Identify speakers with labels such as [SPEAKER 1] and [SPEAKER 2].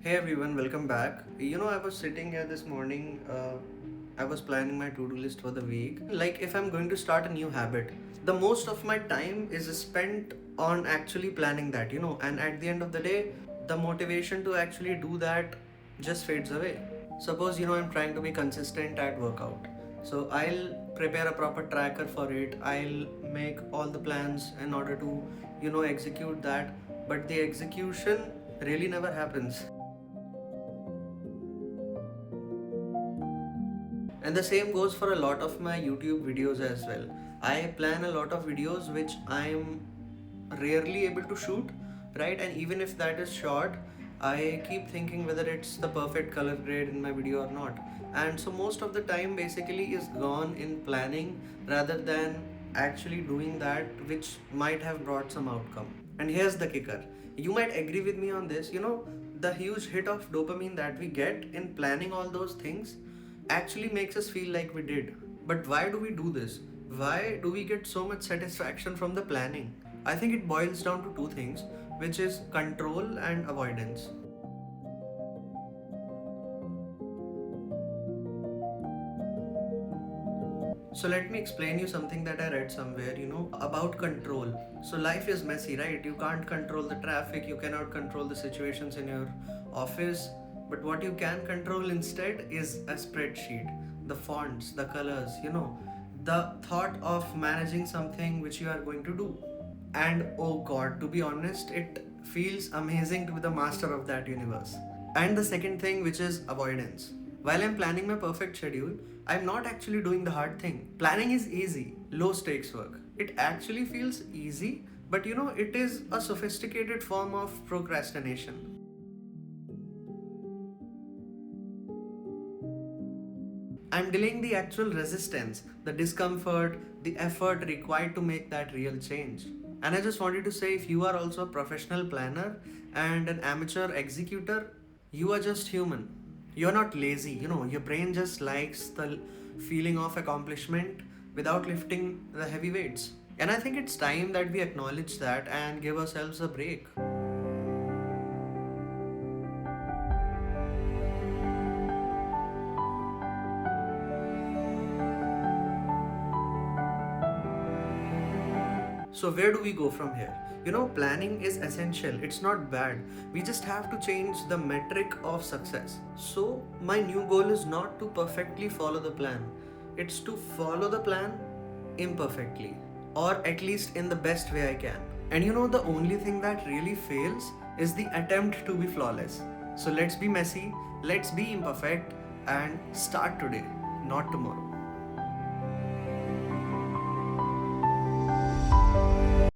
[SPEAKER 1] Hey everyone, welcome back. I was sitting here this morning, I was planning my to do list for the week. Like, if I'm going to start a new habit, the most of my time is spent on actually planning that, and at the end of the day, the motivation to actually do that just fades away. Suppose, I'm trying to be consistent at workout. So I'll prepare a proper tracker for it. I'll make all the plans in order to, execute that. But the execution really never happens. And the same goes for a lot of my YouTube videos as well. I plan a lot of videos which I'm rarely able to shoot, right? And even if that is short, I keep thinking whether it's the perfect color grade in my video or not. And so most of the time basically is gone in planning rather than actually doing that which might have brought some outcome. And here's the kicker. You might agree with me on this. The huge hit of dopamine that we get in planning all those things actually makes us feel like we did. But why do we do this? Why do we get so much satisfaction from the planning? I think it boils down to two things, which is control and avoidance. So let me explain you something that I read somewhere, about control. So life is messy, right? You can't control the traffic, you cannot control the situations in your office, but what you can control instead is a spreadsheet, the fonts, the colors, the thought of managing something which you are going to do. And oh god, to be honest, it feels amazing to be the master of that universe. And the second thing, which is avoidance. While I'm planning my perfect schedule, I'm not actually doing the hard thing. Planning is easy, low stakes work. It actually feels easy, but it is a sophisticated form of procrastination. I'm delaying the actual resistance, the discomfort, the effort required to make that real change. And I just wanted to say, if you are also a professional planner and an amateur executor, you are just human. You're not lazy, your brain just likes the feeling of accomplishment without lifting the heavy weights. And I think it's time that we acknowledge that and give ourselves a break. So where do we go from here? Planning is essential. It's not bad. We just have to change the metric of success. So my new goal is not to perfectly follow the plan. It's to follow the plan imperfectly, or at least in the best way I can. And the only thing that really fails is the attempt to be flawless. So let's be messy, let's be imperfect, and start today, not tomorrow.